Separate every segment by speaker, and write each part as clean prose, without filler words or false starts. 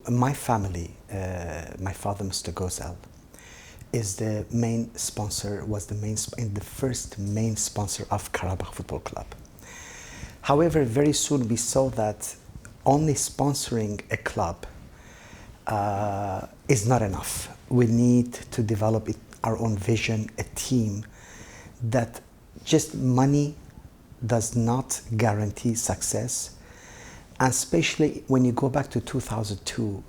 Speaker 1: My family, my father, Mr. Gozal, is the main sponsor, was the first main sponsor of Qarabağ Football Club. However, very soon we saw that only sponsoring a club is not enough. We need to develop our own vision, a team, that just money does not guarantee success. And especially when you go back to 2002,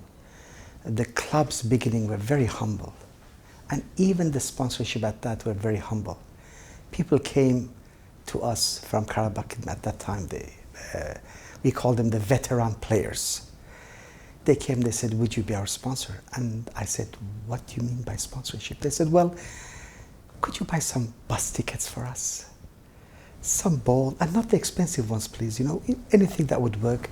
Speaker 1: the club's beginning were very humble. And even the sponsorship at that were very humble. People came to us from Qarabağ at that time. We called them the veteran players. They came, they said, would you be our sponsor? And I said, what do you mean by sponsorship? They said, well, could you buy some bus tickets for us? Some ball, and not the expensive ones, please, you know, anything that would work.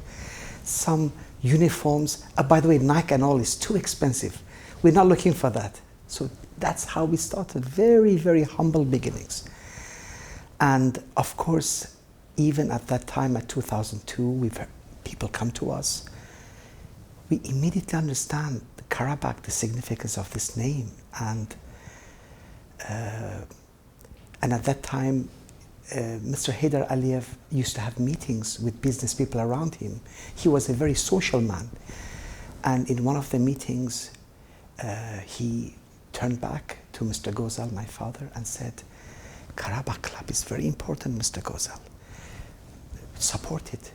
Speaker 1: Some uniforms. By the way, Nike and all is too expensive. We're not looking for that. So that's how we started, very, very humble beginnings. And of course, even at that time, at 2002, we've had people come to us. We immediately understand Qarabağ, the significance of this name. And at that time, Mr. Haydar Aliyev used to have meetings with business people around him. He was a very social man. And in one of the meetings, he turned back to Mr. Gozal, my father, and said, Qarabağ Club is very important, Mr. Gozal. Support it.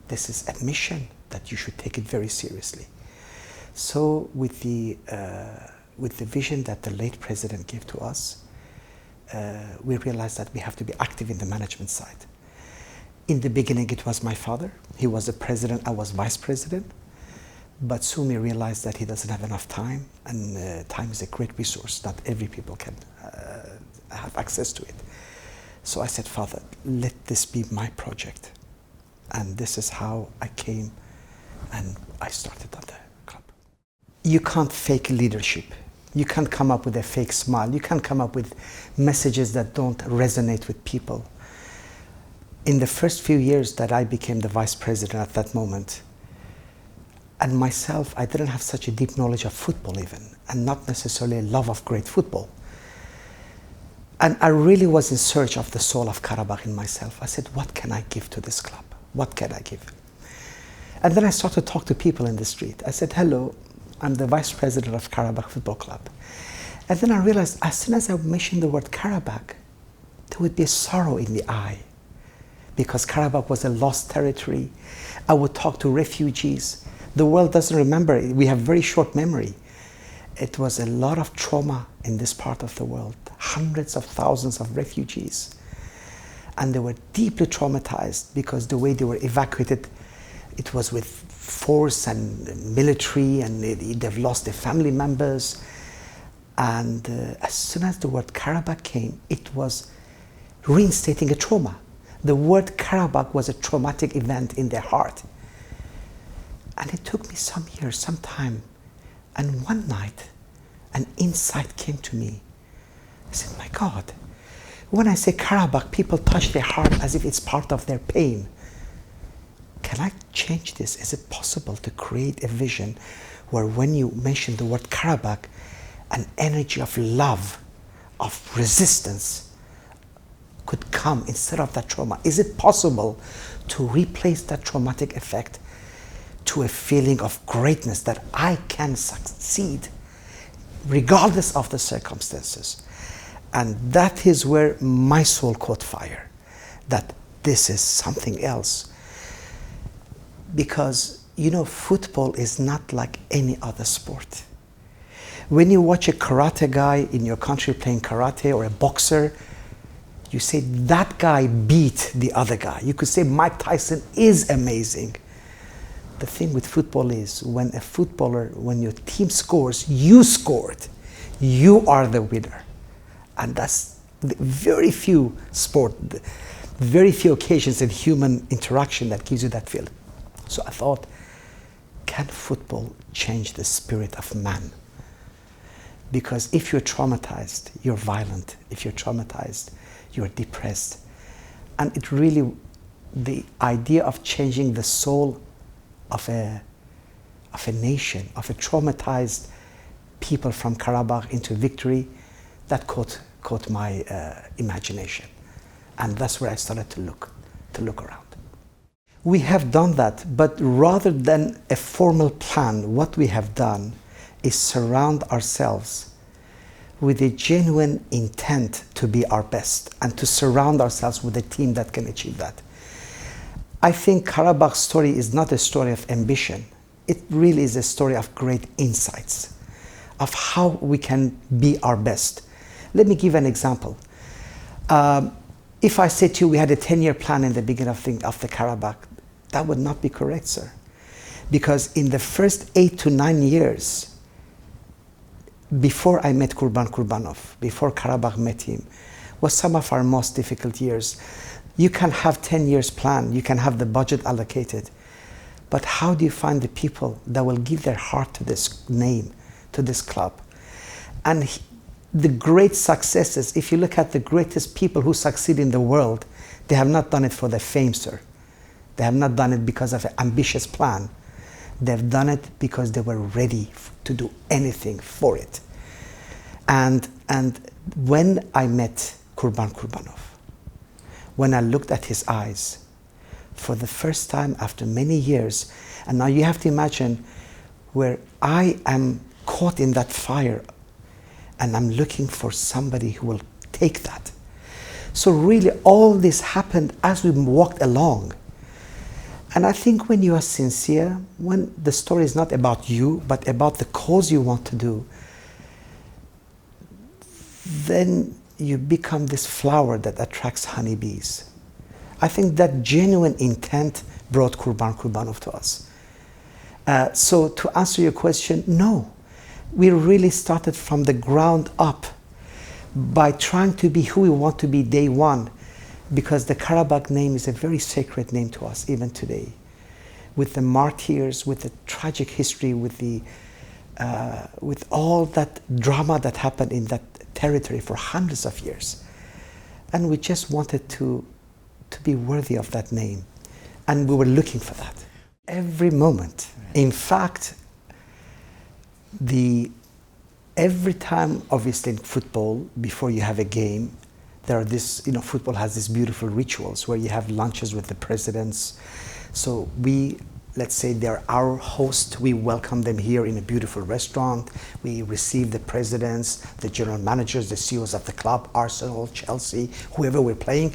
Speaker 1: This is a mission that you should take it very seriously. So with the vision that the late president gave to us, we realized that we have to be active in the management side. In the beginning, it was my father. He was the president, I was vice president. But soon we realized that he doesn't have enough time, and time is a great resource. Not every people can have access to it. So I said, Father, let this be my project. And this is how I came and I started on the club. You can't fake leadership. You can't come up with a fake smile. You can't come up with messages that don't resonate with people. In the first few years that I became the vice president at that moment, and myself, I didn't have such a deep knowledge of football even, and not necessarily a love of great football. And I really was in search of the soul of Qarabağ in myself. I said, what can I give to this club? What can I give? And then I started to talk to people in the street. I said, hello, I'm the vice president of Qarabağ Football Club. And then I realized as soon as I mentioned the word Qarabağ, there would be a sorrow in the eye, because Qarabağ was a lost territory. I would talk to refugees. The world doesn't remember. We have very short memory. It was a lot of trauma in this part of the world. Hundreds of thousands of refugees. And they were deeply traumatized because the way they were evacuated, it was with force and military, and they've lost their family members. And as soon as the word Qarabağ came, it was reinstating a trauma. The word Qarabağ was a traumatic event in their heart. And it took me some years, some time. And one night, an insight came to me. I said, my God, when I say Qarabağ, people touch their heart as if it's part of their pain. Can I change this? Is it possible to create a vision where when you mention the word Qarabağ, an energy of love, of resistance could come instead of that trauma? Is it possible to replace that traumatic effect to a feeling of greatness, that I can succeed regardless of the circumstances? And that is where my soul caught fire, that this is something else. Because, you know, football is not like any other sport. When you watch a karate guy in your country playing karate, or a boxer, you say that guy beat the other guy. You could say Mike Tyson is amazing. The thing with football is when a footballer, when your team scores, you scored. You are the winner. And that's very few very few occasions in human interaction that gives you that feeling. So I thought, can football change the spirit of man? Because if you're traumatized, you're violent. If you're traumatized, you're depressed. And it really, the idea of changing the soul of of a nation, of a traumatized people from Qarabağ into victory, that caught my imagination. And that's where I started to look around. We have done that, but rather than a formal plan, what we have done is surround ourselves with a genuine intent to be our best and to surround ourselves with a team that can achieve that. I think Qarabağ's story is not a story of ambition. It really is a story of great insights, of how we can be our best. Let me give an example. If I say to you we had a 10-year plan in the beginning of the Qarabağ, that would not be correct, sir. Because in the first 8 to 9 years, before I met Qurbanov, before Qarabağ met him, was some of our most difficult years. You can have 10 years plan, you can have the budget allocated, but how do you find the people that will give their heart to this name, to this club? And the great successes, if you look at the greatest people who succeed in the world, they have not done it for the fame, sir. They have not done it because of an ambitious plan. They've done it because they were ready to do anything for it. And when I met Qurbanov, when I looked at his eyes, for the first time after many years, and now you have to imagine where I am caught in that fire and I'm looking for somebody who will take that. So really all this happened as we walked along. And I think when you are sincere, when the story is not about you, but about the cause you want to do, then you become this flower that attracts honeybees. I think that genuine intent brought Qurbanov to us. So to answer your question, no. We really started from the ground up by trying to be who we want to be day one, because the Qarabağ name is a very sacred name to us even today. With the martyrs, with the tragic history, with all that drama that happened in that territory for hundreds of years. And we just wanted to be worthy of that name. And we were looking for that every moment. In fact, every time, obviously in football, before you have a game, there are football has these beautiful rituals where you have lunches with the presidents. So let's say they're our host, we welcome them here in a beautiful restaurant. We receive the presidents, the general managers, the CEOs of the club, Arsenal, Chelsea, whoever we're playing.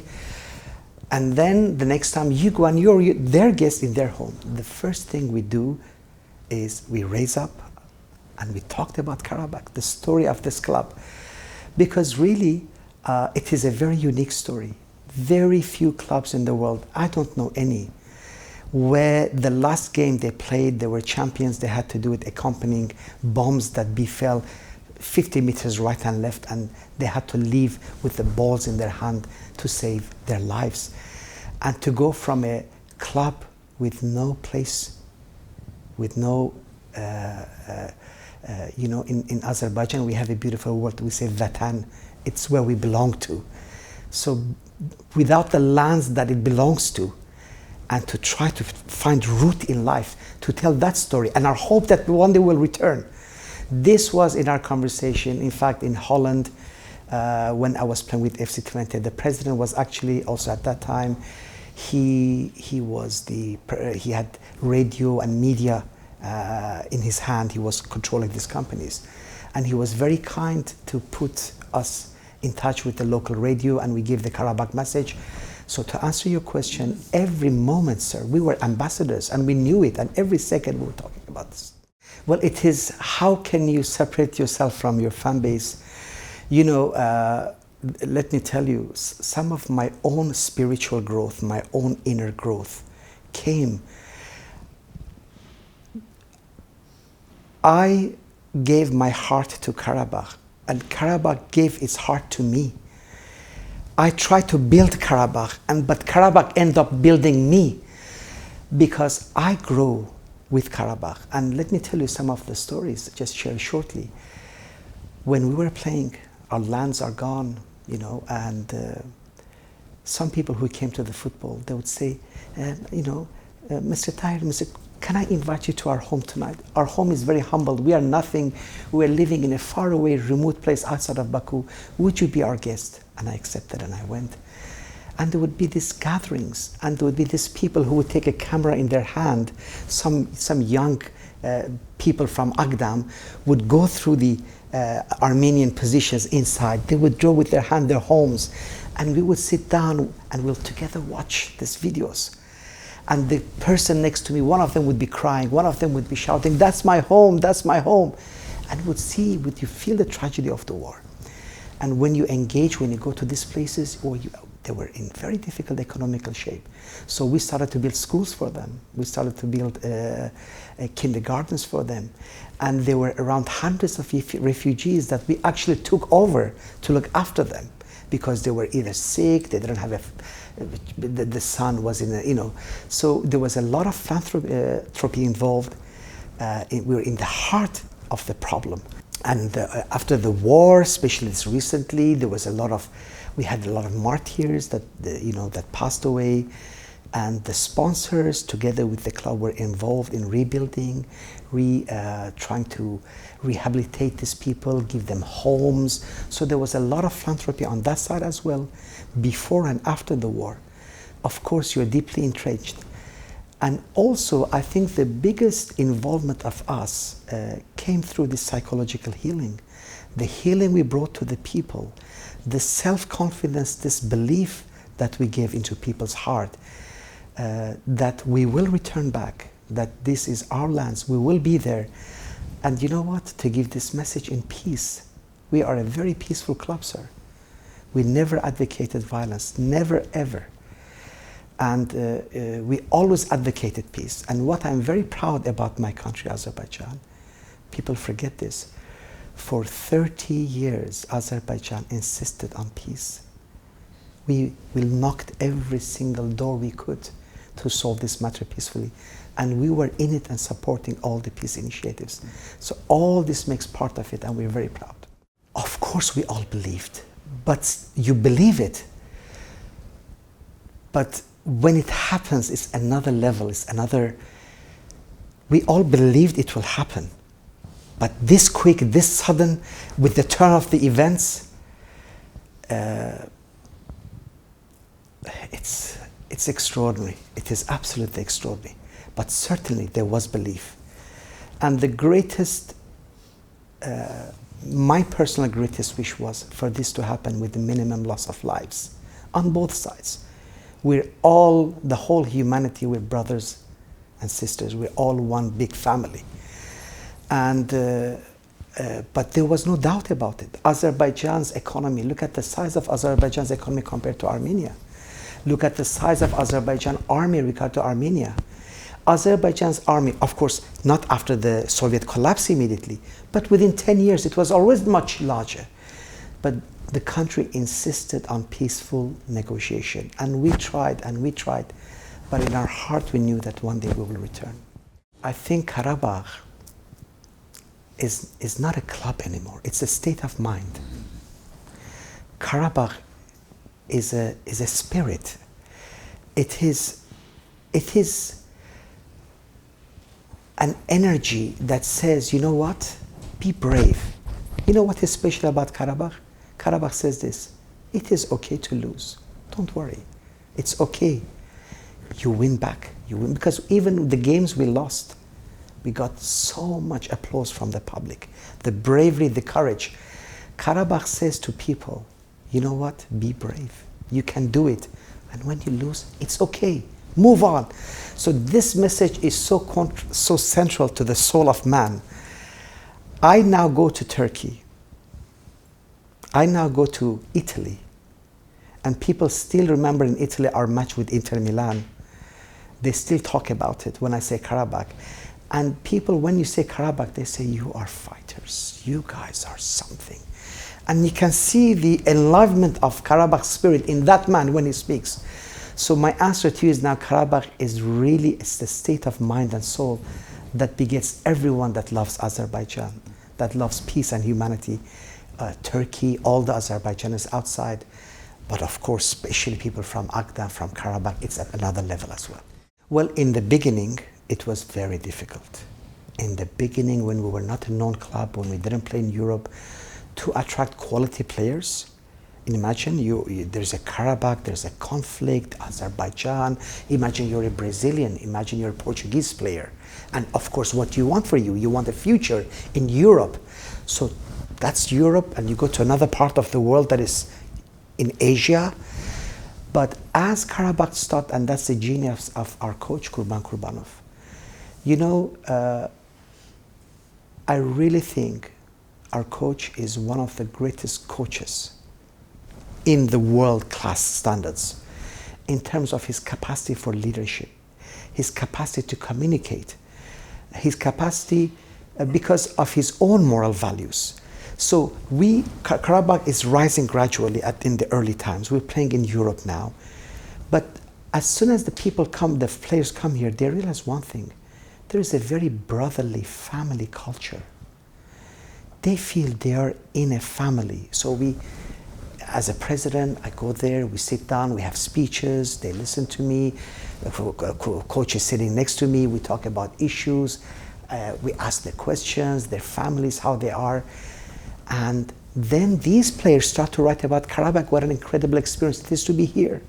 Speaker 1: And then the next time you go and you're their guest in their home, the first thing we do is we raise up and we talked about Qarabağ, the story of this club. Because really, it is a very unique story. Very few clubs in the world, I don't know any, where the last game they played, they were champions, they had to do it accompanying bombs that befell 50 meters right and left, and they had to leave with the balls in their hand to save their lives. And to go from a club with no place, with no, in Azerbaijan we have a beautiful word, we say vatan, it's where we belong to. So without the lands that it belongs to, and to try to find root in life, to tell that story, and our hope that one day will return. This was in our conversation. In fact, in Holland, when I was playing with FC Twente, the president was actually also at that time, he had radio and media in his hand. He was controlling these companies. And he was very kind to put us in touch with the local radio, and we gave the Qarabağ message. So to answer your question, every moment, sir, we were ambassadors and we knew it, and every second we were talking about this. Well, it is, how can you separate yourself from your fan base? Let me tell you, some of my own spiritual growth, my own inner growth came. I gave my heart to Qarabağ, and Qarabağ gave its heart to me. I tried to build Qarabağ, but Qarabağ ended up building me, because I grew with Qarabağ. And let me tell you some of the stories, just share shortly. When we were playing, our lands are gone, and some people who came to the football, they would say, Mr. Tahir, can I invite you to our home tonight? Our home is very humble. We are nothing. We are living in a faraway, remote place outside of Baku. Would you be our guest? And I accepted and I went. And there would be these gatherings, and there would be these people who would take a camera in their hand. Some young people from Agdam would go through the Armenian positions inside. They would draw with their hand their homes, and we would sit down and we'll together watch these videos. And the person next to me, one of them would be crying, one of them would be shouting, "That's my home, that's my home." And would you feel the tragedy of the war. And when you engage, when you go to these places, they were in very difficult economical shape. So we started to build schools for them. We started to build kindergartens for them. And there were around hundreds of refugees that we actually took over to look after them, because they were either sick, they didn't have the son was in a, so there was a lot of philanthropy involved. We were in the heart of the problem. And after the war, especially this recently, we had a lot of martyrs that passed away, and the sponsors together with the club were involved in rebuilding, trying to rehabilitate these people, give them homes. So there was a lot of philanthropy on that side as well, before and after the war. Of course, you're deeply entrenched. And also, I think the biggest involvement of us came through this psychological healing. The healing we brought to the people, the self-confidence, this belief that we gave into people's heart, that we will return back, that this is our lands, we will be there. And you know what? To give this message in peace. We are a very peaceful club, sir. We never advocated violence, never ever. And we always advocated peace. And what I'm very proud about my country, Azerbaijan, people forget this. For 30 years, Azerbaijan insisted on peace. We knocked every single door we could to solve this matter peacefully. And we were in it and supporting all the peace initiatives. So all this makes part of it, and we're very proud. Of course, we all believed, but you believe it. But when it happens, it's another level, we all believed it will happen. But this quick, this sudden, with the turn of the events, it's extraordinary. It is absolutely extraordinary. But certainly there was belief. And the greatest, my personal greatest wish was for this to happen with the minimum loss of lives on both sides. We're all, the whole humanity, we're brothers and sisters. We're all one big family. And, but there was no doubt about it. Azerbaijan's economy, look at the size of Azerbaijan's economy compared to Armenia. Look at the size of Azerbaijan army compared to Armenia. Azerbaijan's army, of course, not after the Soviet collapse immediately, but within 10 years, it was always much larger. But the country insisted on peaceful negotiation, and we tried, but in our heart we knew that one day we will return. I think Qarabağ is not a club anymore, it's a state of mind. Qarabağ is a spirit. It is an energy that says, you know what, be brave. You know what is special about Qarabağ? Qarabağ says this: it is okay to lose. Don't worry. It's okay. You win back. You win, because even the games we lost, we got so much applause from the public. The bravery, the courage. Qarabağ says to people, you know what? Be brave. You can do it. And when you lose, it's okay. Move on. So this message is so central to the soul of man. I now go to Turkey. I now go to Italy, and people still remember in Italy our match with Inter Milan. They still talk about it when I say Qarabağ. And people, when you say Qarabağ, they say, you are fighters. You guys are something. And you can see the enlivenment of Qarabağ spirit in that man when he speaks. So my answer to you is now Qarabağ is really, it's the state of mind and soul that begets everyone that loves Azerbaijan, that loves peace and humanity. Turkey, all the Azerbaijanis outside, but of course, especially people from Agda, from Qarabağ, it's at another level as well. Well, in the beginning, it was very difficult. In the beginning, when we were not a known club, when we didn't play in Europe, to attract quality players. Imagine there's a Qarabağ, there's a conflict, Azerbaijan. Imagine you're a Brazilian, imagine you're a Portuguese player. And of course, what do you want for you? You want a future in Europe. So that's Europe, and you go to another part of the world that is in Asia. But as Qarabağ started, and that's the genius of our coach, Qurbanov. You know, I really think our coach is one of the greatest coaches in the world-class standards in terms of his capacity for leadership, his capacity to communicate, his capacity because of his own moral values. So Qarabağ is rising gradually in the early times. We're playing in Europe now. But as soon as the players come here, they realize one thing. There is a very brotherly family culture. They feel they are in a family. So as a president, I go there, we sit down, we have speeches, they listen to me. The coach is sitting next to me, we talk about issues, we ask the questions, their families, how they are. And then these players start to write about Qarabağ, what an incredible experience it is to be here.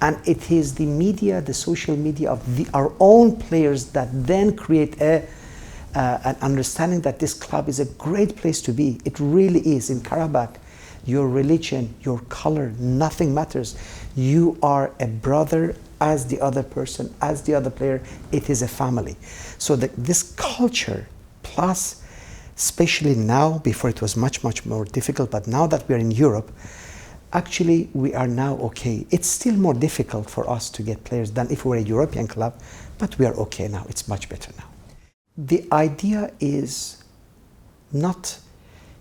Speaker 1: And it is the media, the social media of our own players that then create an understanding that this club is a great place to be. It really is. In Qarabağ, your religion, your color, nothing matters. You are a brother as the other person, as the other player. It is a family. So this culture, plus especially now, before it was much, much more difficult, but now that we are in Europe, actually we are now okay. It's still more difficult for us to get players than if we were a European club, but we are okay now. It's much better now. The idea is not,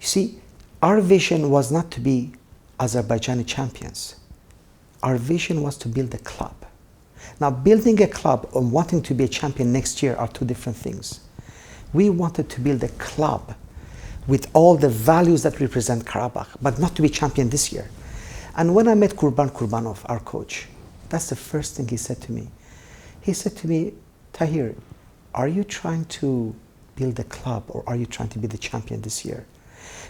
Speaker 1: you see, our vision was not to be Azerbaijani champions. Our vision was to build a club. Now, building a club and wanting to be a champion next year are two different things. We wanted to build a club with all the values that represent Qarabağ, but not to be champion this year. And when I met Qurbanov, our coach, that's the first thing he said to me. He said to me, Tahir, are you trying to build a club or are you trying to be the champion this year?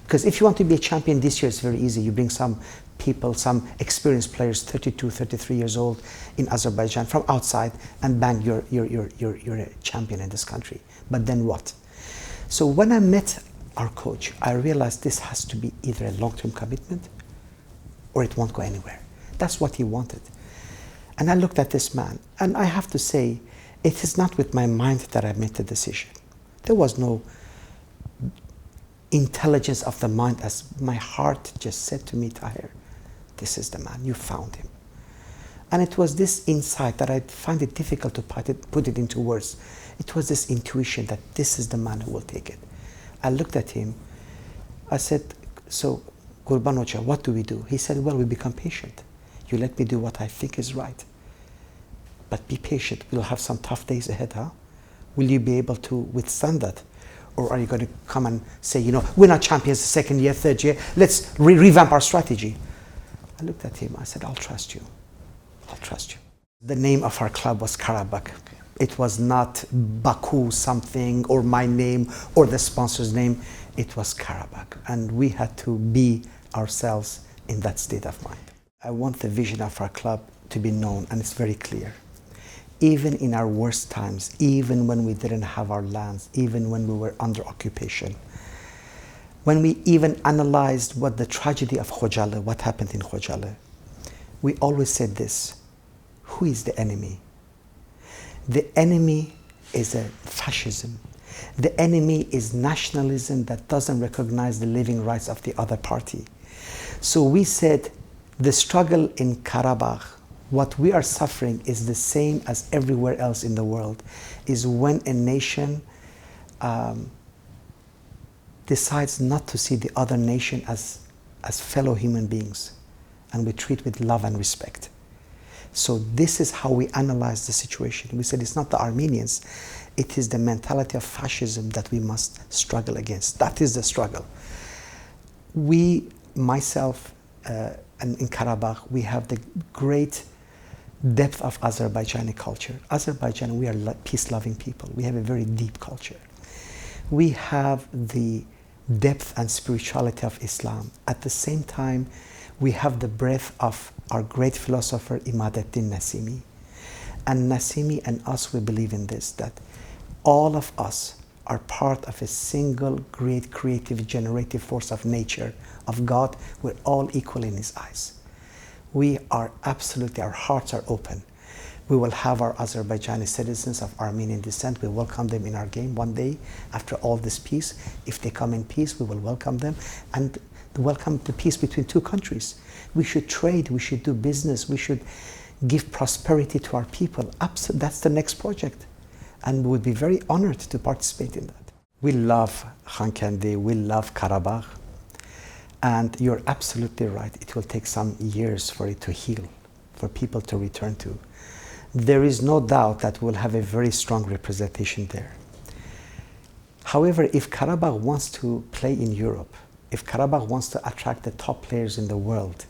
Speaker 1: Because if you want to be a champion this year, it's very easy. You bring some people, some experienced players, 32, 33 years old in Azerbaijan from outside, and bang, you're a champion in this country. But then what? So when I met our coach, I realized this has to be either a long-term commitment or it won't go anywhere. That's what he wanted. And I looked at this man, and I have to say, it is not with my mind that I made the decision. There was no intelligence of the mind, as my heart just said to me, Tahir, this is the man, you found him. And it was this insight that I find it difficult to put it into words. It was this intuition that this is the man who will take it. I looked at him, I said, so Qurban Hoca, what do we do? He said, well, we become patient. You let me do what I think is right. But be patient, we'll have some tough days ahead, huh? Will you be able to withstand that? Or are you going to come and say, you know, we're not champions the second year, third year, let's revamp our strategy? I looked at him, I said, I'll trust you. I'll trust you. The name of our club was Qarabağ. It was not Baku something, or my name, or the sponsor's name. It was Qarabağ. And we had to be ourselves in that state of mind. I want the vision of our club to be known, and it's very clear. Even in our worst times, even when we didn't have our lands, even when we were under occupation, when we even analyzed what the tragedy of Gozal, what happened in Gozal, we always said this: who is the enemy? The enemy is a fascism. The enemy is nationalism that doesn't recognize the living rights of the other party. So we said the struggle in Qarabağ, what we are suffering is the same as everywhere else in the world, is when a nation decides not to see the other nation as fellow human beings, and we treat with love and respect. So this is how we analyze the situation. We said it's not the Armenians, it is the mentality of fascism that we must struggle against. That is the struggle. We, myself, and in Qarabağ, we have the great depth of Azerbaijani culture. Azerbaijan, we are peace-loving people. We have a very deep culture. We have the depth and spirituality of Islam. At the same time, we have the breadth of our great philosopher Imadeddin Nasimi. And Nasimi and us, we believe in this, that all of us are part of a single great creative generative force of nature, of God. We're all equal in His eyes. We are absolutely, our hearts are open. We will have our Azerbaijani citizens of Armenian descent. We welcome them in our game one day after all this peace. If they come in peace, we will welcome them and welcome the peace between two countries. We should trade, we should do business, we should give prosperity to our people. That's the next project. And we would be very honored to participate in that. We love Khankandi, we love Qarabağ. And you're absolutely right, it will take some years for it to heal, for people to return to. There is no doubt that we'll have a very strong representation there. However, if Qarabağ wants to play in Europe, if Qarabağ wants to attract the top players in the world,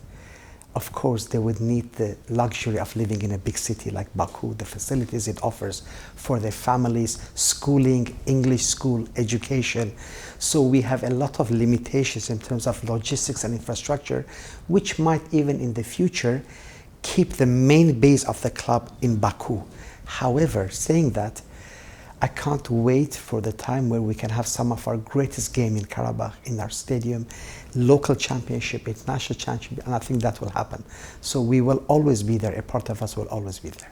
Speaker 1: of course, they would need the luxury of living in a big city like Baku, the facilities it offers for their families, schooling, English school, education. So we have a lot of limitations in terms of logistics and infrastructure, which might even in the future keep the main base of the club in Baku. However, saying that, I can't wait for the time where we can have some of our greatest game in Qarabağ, in our stadium, local championship, international championship, and I think that will happen. So we will always be there, a part of us will always be there.